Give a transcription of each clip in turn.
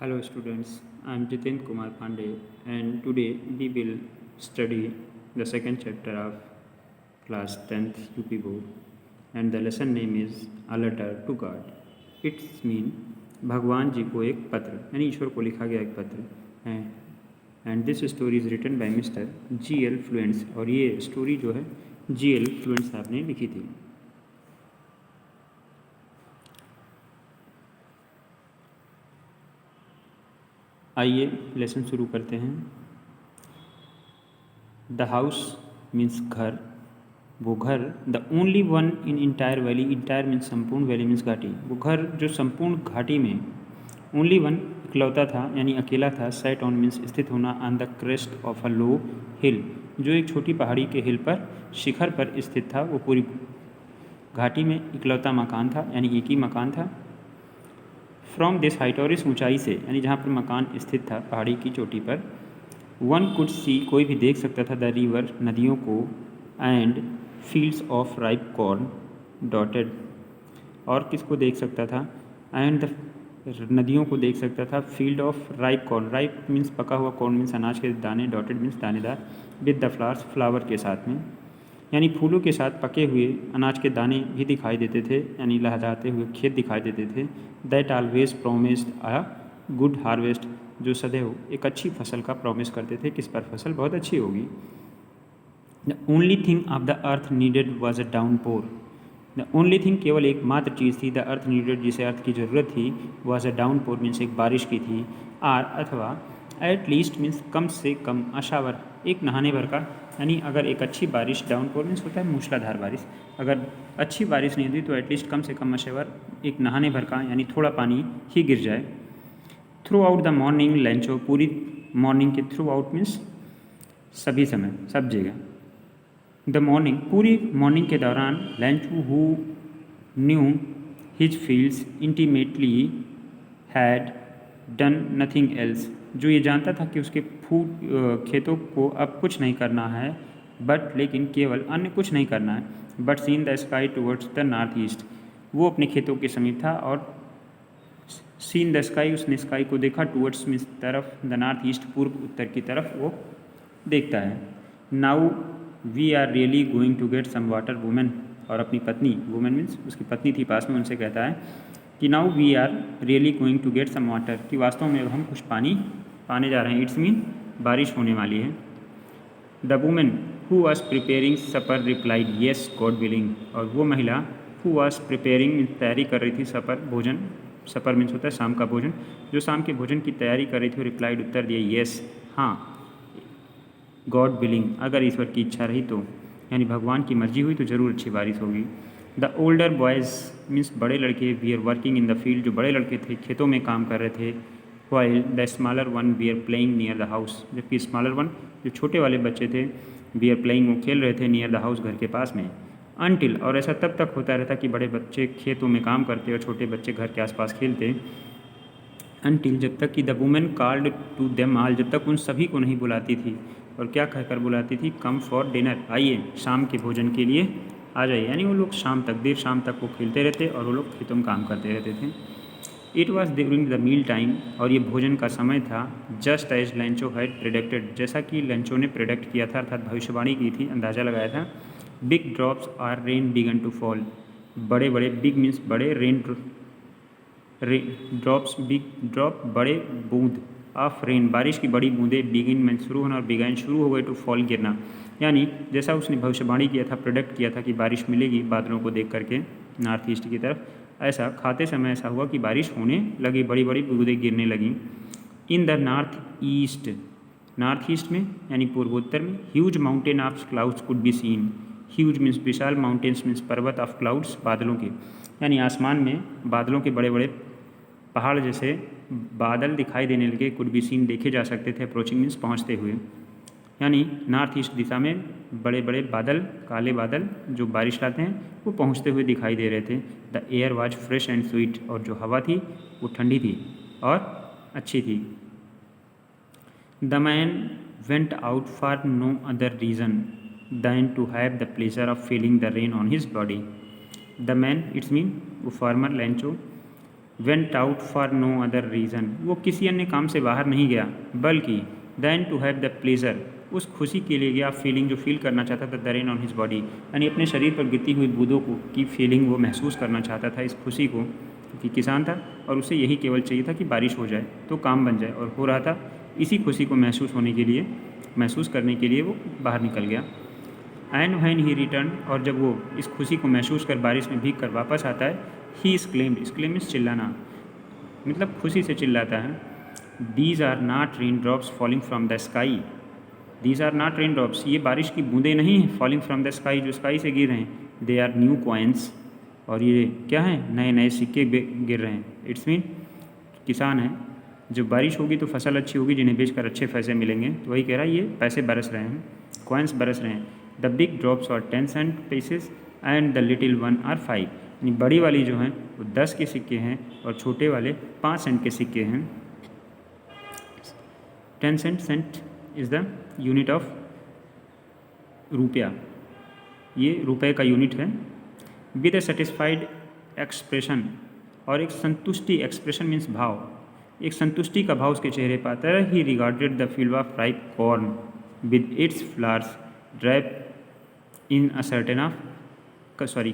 Hello students, I am Jiten Kumar Pandey and today we will study the second chapter of class 10th UP board and the lesson name is A Letter to God. It's mean भगवान जी को एक पत्र यानी ईश्वर को लिखा गया एक पत्र है and this story is written by mister GL. Fuentes और ये स्टोरी जो है जी.एल. फ्लुएंस साहब ने लिखी थी। आइए लेसन शुरू करते हैं। द हाउस मीन्स घर, वो घर the only one in entire valley, entire means संपूर्ण, वैली मीन्स घाटी, वो घर जो संपूर्ण घाटी में ओनली वन इकलौता था यानी अकेला था। सेट ऑन मीन्स स्थित होना, on the crest of a low hill, जो एक छोटी पहाड़ी के हिल पर शिखर पर स्थित था। वो पूरी घाटी में इकलौता मकान था यानी एक ही मकान था। फ्रॉम दिस हाइट, और इस ऊंचाई से यानी जहाँ पर मकान स्थित था पहाड़ी की चोटी पर, वन कुड सी, कोई भी देख सकता था, द रिवर, नदियों को, and fields of ripe corn dotted, और किसको देख सकता था, एंड नदियों को देख सकता था, field of ripe corn, ripe means पका हुआ, कॉर्न मीन्स अनाज के दाने, डॉटेड मीन्स दानेदार, विद द फ्लावर्स, फ्लावर के साथ में यानी फूलों के साथ पके हुए अनाज के दाने भी दिखाई देते थे यानी लहराते हुए खेत दिखाई देते थे। That always promised a good harvest, जो सदैव एक अच्छी फसल का प्रॉमिस करते थे, किस पर फसल बहुत अच्छी होगी। The only thing of the earth needed was a downpour, the only thing, केवल एकमात्र चीज़ थी, द अर्थ नीडेड, जिसे अर्थ की ज़रूरत थी, was a downpour means एक बारिश की थी, आर अथवा एट लीस्ट मीन्स कम से कम, अशावर एक नहाने भर का, यानी अगर एक अच्छी बारिश, डाउन पोर मीन्स होता है मूसलाधार बारिश, अगर अच्छी बारिश नहीं हुई तो एटलीस्ट कम से कम अशावर एक नहाने भर का यानी थोड़ा पानी ही गिर जाए। थ्रू आउट द मॉर्निंग लंचो, पूरी मॉर्निंग के, थ्रू आउट मीन्स सभी समय, सब जगह, द मॉर्निंग पूरी मॉर्निंग के दौरान, Lencho who knew his fields intimately had done nothing else, जो ये जानता था कि उसके खेतों को अब कुछ नहीं करना है, बट लेकिन केवल अन्य कुछ नहीं करना है, but seen the sky towards the north east, वो अपने खेतों के समीप था और सीन द स्काई, उसने स्काई को देखा, टुवर्ड्स मीन्स तरफ, द नॉर्थ ईस्ट पूर्व उत्तर की तरफ वो देखता है। Now we are really going to get some water, women, और अपनी पत्नी, वुमेन मीन्स उसकी पत्नी थी पास में, उनसे कहता है कि now we are really going to get some water, कि वास्तव में अब हम कुछ पानी पाने जा रहे हैं। इट्स मीन बारिश होने वाली है। The women who was preparing supper replied yes God willing, और वो महिला हु वॉज प्रिपेयरिंग, तैयारी कर रही थी, सपर भोजन, सपर मीन्स होता है शाम का भोजन, जो शाम के भोजन की तैयारी कर रही थी, रिप्लाइड उत्तर दिया, येस हाँ, गॉड विलिंग, अगर ईश्वर की इच्छा रही तो, यानी भगवान की मर्जी हुई तो ज़रूर अच्छी बारिश होगी। द ओल्डर बॉयज़ मीन्स बड़े लड़के, we are working in the field, जो बड़े लड़के थे खेतों में काम कर रहे थे, while the smaller one we are playing near the house, जबकि स्मॉलर वन जो छोटे वाले बच्चे थे, वी आर प्लेइंग, वो खेल रहे थे, नियर द हाउस घर के पास में। अनटिल, और ऐसा तब तक होता रहता कि बड़े बच्चे खेतों में काम करते और छोटे बच्चे घर के आसपास खेलते। अनटिल, जब तक कि the women called to them all, जब तक उन सभी को नहीं बुलाती थी, और क्या कहकर बुलाती थी, कम फॉर डिनर, आइए शाम के भोजन के लिए आ जाइए, यानी वो लोग शाम तक, देर शाम तक वो खेलते रहते और वो लोग खेतों में काम करते रहते थे। It was during the meal time, और ये भोजन का समय था, just as Lencho had predicted, जैसा कि लंचो ने प्रिडिक्ट किया था, अर्थात भविष्यवाणी की थी, अंदाज़ा लगाया था। Big drops are rain began to fall, बड़े बड़े, बिग मीन्स बड़े, रेन ड्रॉप्स, बिग ड्रॉप बड़े बूंद, ऑफ रेन बारिश की बड़ी बूंदें, बिगिन में शुरू होना और बिगाइन शुरू हो गए, टू फॉल गिरना, यानी जैसा उसने भविष्यवाणी किया था, प्रोडक्ट किया था कि बारिश मिलेगी बादलों को देख करके नॉर्थ ईस्ट की तरफ, ऐसा खाते समय ऐसा हुआ कि बारिश होने लगी, बड़ी बड़ी बूंदें गिरने लगी। In the north east, north east में यानी पूर्वोत्तर में, huge mountain of clouds could be seen, huge means Vishal, mountains means पर्वत, ऑफ क्लाउड्स बादलों के, यानी आसमान में बादलों के बड़े बड़े पहाड़ जैसे बादल दिखाई देने लगे, कुड बी सीन देखे जा सकते थे, अप्रोचिंग मीन्स पहुँचते हुए, यानी नॉर्थ ईस्ट दिशा में बड़े बड़े बादल, काले बादल जो बारिश लाते हैं, वो पहुँचते हुए दिखाई दे रहे थे। The air was fresh and sweet, और जो हवा थी वो ठंडी थी और अच्छी थी। The man went out for no other reason than to have the pleasure of feeling the rain on his body. The man, it's mean वो farmer Lencho, went out for no other reason, वो किसी अन्य काम से बाहर नहीं गया बल्कि than to have the pleasure, उस खुशी के लिए गया, फीलिंग जो फील करना चाहता था, the rain on his body, यानी अपने शरीर पर गिरती हुई बूंदों को की फीलिंग वो महसूस करना चाहता था, इस खुशी को, कि किसान था और उसे यही केवल चाहिए था कि बारिश हो जाए तो काम बन जाए, और हो रहा था। इसी खुशी को महसूस करने के लिए वो बाहर निकल गया। एंड व्हेन ही रिटर्न, और जब वो इस खुशी को महसूस कर बारिश में भीग कर वापस आता है, ही एक्सक्लेम्ड चिल्लाना, मतलब खुशी से चिल्लाता है, these are not rain drops falling from the sky, these are not rain drops, ये बारिश की बूंदें नहीं हैं, फॉलिंग फ्रॉम द स्काई, जो स्काई से गिर रहे हैं, दे आर न्यू कॉइन्स, और ये क्या हैं, नए नए सिक्के गिर रहे हैं। इट्स मीन किसान है, जब बारिश होगी तो फसल अच्छी होगी, जिन्हें बेचकर अच्छे पैसे मिलेंगे, तो वही कह रहा है ये पैसे बरस रहे हैं, कॉइन्स बरस रहे हैं। The big drops are 10 cent pieces and the little one are 5, यानी बड़ी वाली जो हैं वो 10 के सिक्के हैं और छोटे वाले 5 सेंट के सिक्के हैं। 10 cent is the unit of rupaya, ये रुपए का यूनिट है। विद ए सेटिस्फाइड एक्सप्रेशन, और एक संतुष्टि, एक्सप्रेशन मीन्स भाव, एक संतुष्टि का भाव उसके चेहरे पर आता है। He regarded the field of ripe corn with its flowers draped in a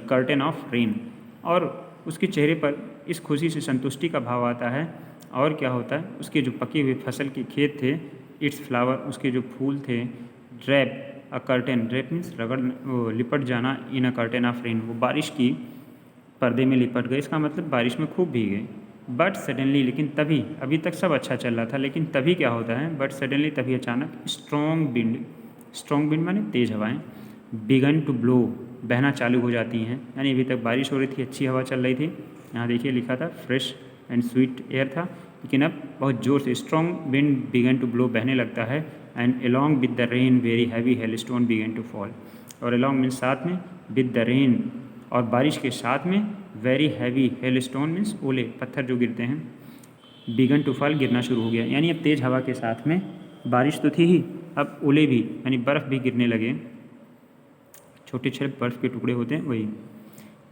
curtain of rain, और उसके चेहरे पर इस खुशी से संतुष्टि का भाव आता है। और क्या होता है, उसके जो पके हुए फसल के खेत थे, इट्स फ्लावर, उसके जो फूल थे, ड्रैप अ कर्टेन, ड्रैप मीन्स लिपट जाना, इन अ कर्टेन ऑफ रेन, वो बारिश की पर्दे में लिपट गए, इसका मतलब बारिश में खूब भीगे। बट सडनली, लेकिन तभी, अभी तक सब अच्छा चल रहा था, लेकिन तभी क्या होता है, बट सडनली, तभी अचानक, स्ट्रॉन्ग विंड माने तेज़ हवाएं, बिगन टू ब्लो, बहना चालू हो जाती हैं, यानी अभी तक बारिश हो रही थी, अच्छी हवा चल रही थी, यहाँ देखिए लिखा था फ्रेश एंड स्वीट एयर था, लेकिन अब बहुत ज़ोर से strong wind began to blow, बहने लगता है, and along with the rain very heavy hailstone began to fall, और अलॉन्ग मीन्स साथ में, विद द रेन, और बारिश के साथ में, वेरी हैवी हेलस्टोन मीन्स ओले, पत्थर जो गिरते हैं, बिगन टू फॉल, गिरना शुरू हो गया, यानी अब तेज़ हवा के साथ में बारिश तो थी ही, अब ओले भी, यानी बर्फ़ भी गिरने लगे, छोटे छोटे बर्फ़ के टुकड़े होते हैं वही।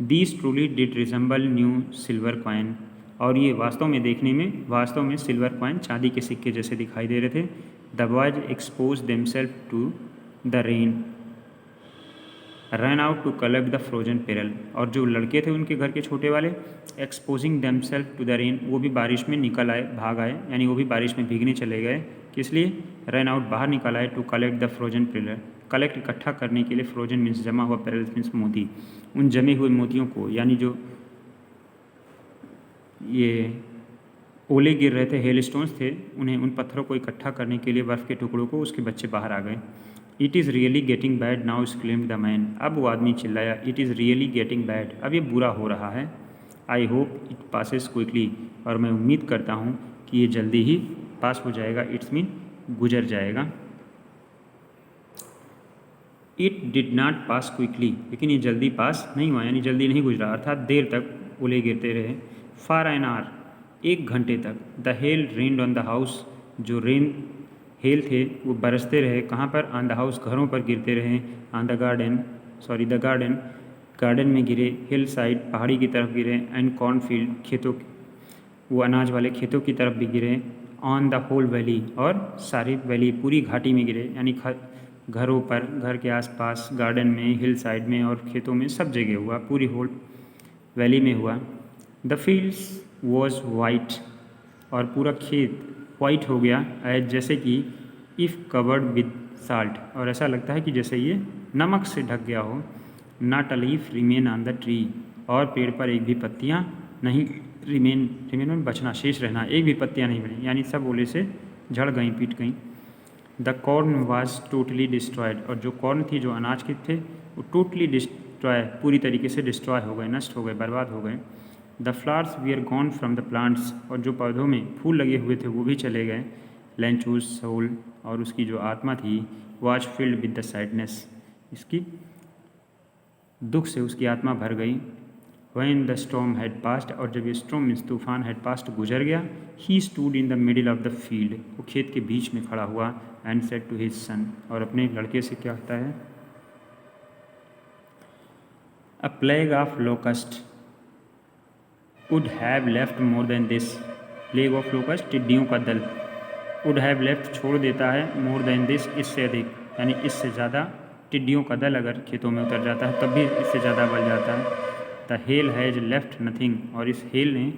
These truly did resemble new silver coin, और ये वास्तव में सिल्वर कॉइन, चांदी के सिक्के जैसे दिखाई दे रहे थे। The boys expose themselves to the rain run out to collect the frozen pearl, और जो लड़के थे उनके घर के छोटे वाले, exposing themselves to the rain, वो भी बारिश में निकल आए, भाग आए, यानी वो भी बारिश में भीगने चले गए, किस लिए, रन आउट, बाहर निकल आए, टू कलेक्ट द फ्रोजन पेरल, कलेक्ट इकट्ठा करने के लिए, फ्रोजन मीन्स जमा हुआ, पेरल मीन्स मोती, उन जमे हुए मोतियों को, यानी जो ये ओले गिर रहे थे, हेल स्टोन्स थे, उन्हें, उन पत्थरों को इकट्ठा करने के लिए, बर्फ़ के टुकड़ों को, उसके बच्चे बाहर आ गए। It is really getting bad now exclaimed the man, अब वो आदमी चिल्लाया, it is really getting bad, अब ये बुरा हो रहा है। I hope it passes quickly, और मैं उम्मीद करता हूँ कि ये जल्दी ही पास हो जाएगा, इट्स मीन गुजर जाएगा। It did not pass quickly, लेकिन ये जल्दी पास नहीं हुआ, यानी जल्दी नहीं गुजरा, अर्थात देर तक ओले गिरते रहे। फॉर एन आवर, 1 घंटे तक। The hell rained on the house, जो हेल थे वो बरसते रहे, कहाँ पर, ऑन द हाउस, घरों पर गिरते रहे, ऑन द गार्डन में गिरे, हिल साइड, पहाड़ी की तरफ गिरे, एंड कॉर्नफील्ड, खेतों, वो अनाज वाले खेतों की तरफ भी गिरे, ऑन द होल वैली, और सारी वैली, पूरी घाटी में गिरे, यानी घरों पर, घर के आसपास, गार्डन में, हिल साइड में और खेतों में, सब जगह हुआ, पूरी होल वैली में हुआ। द फील्ड्स वॉज वाइट, और पूरा खेत वाइट हो गया, एज, जैसे कि, इफ़ कवर्ड विद साल्ट, और ऐसा लगता है कि जैसे ये नमक से ढक गया हो। Not a leaf remain on the tree, और पेड़ पर एक भी पत्तियाँ नहीं, रिमेन में बचना, शेष रहना, एक भी पत्तियाँ नहीं बनी, यानी सब ओले से झड़ गई, पीट गई। The corn was totally destroyed, और जो कॉर्न थी, जो अनाज के थे, वो टोटली डिस्ट्रॉय, पूरी तरीके से डिस्ट्रॉय हो गए, नष्ट हो गए, बर्बाद हो गए। The flowers we are gone from the plants, और जो पौधों में फूल लगे हुए थे वो भी चले गए। लेंचूज सोल, और उसकी जो आत्मा थी, was filled with the sadness, इसकी दुख से उसकी आत्मा भर गई। When the storm had passed, और जब ये स्टॉर्म मीन्स तूफान, हैड पास्ट, गुजर गया, he stood in the middle of the field, वो खेत के बीच में खड़ा हुआ, and said to his son, और अपने लड़के से क्या कहता है, a plague of locust, would have left more than this, plague of locust, टिड्डियों का दल। वुड हैव लेफ्ट छोड़ देता है, मोर देन दिस इससे अधिक, यानी इससे ज़्यादा टिड्डियों का दल अगर खेतों में उतर जाता है तब भी इससे ज़्यादा बढ़ जाता है। The hell has left nothing, और इस हेल ने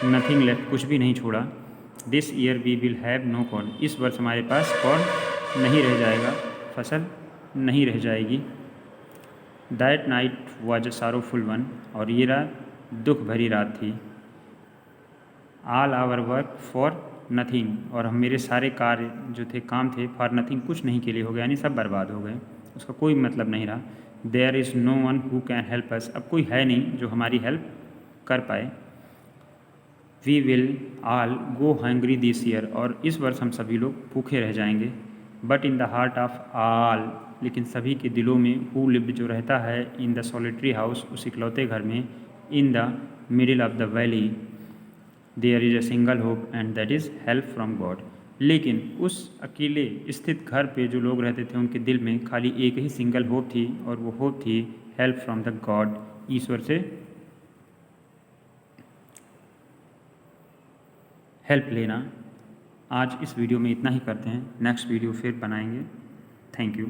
नथिंग लेफ्ट, कुछ भी नहीं छोड़ा। This year we will have no corn, इस वर्ष हमारे पास कॉर्न नहीं रह जाएगा, फसल नहीं रह जाएगी। That night was a sorrowful one, और ये रात दुख भरी रात थी। All our work for nothing, और हम मेरे सारे कार्य जो थे, काम थे, फॉर नथिंग, कुछ नहीं के लिए हो गए, यानी सब बर्बाद हो गए, उसका कोई मतलब नहीं रहा। There is no one who can help us, अब कोई है नहीं जो हमारी हेल्प कर पाए। We will all go hungry this year, और इस वर्ष हम सभी लोग भूखे रह जाएंगे। But in the heart of all, लेकिन सभी के दिलों में, हु लिव्ड, जो रहता है, इन द सॉलिटरी हाउस, उस इकलौते घर में, in the middle of the valley, there is a single hope and that is help from God. लेकिन उस अकेले स्थित घर पे जो लोग रहते थे उनके दिल में खाली एक ही सिंगल होप थी, और वो होप थी हेल्प फ्रॉम द गॉड, ईश्वर से हेल्प लेना। आज इस वीडियो में इतना ही करते हैं, नेक्स्ट वीडियो फिर बनाएंगे। Thank you.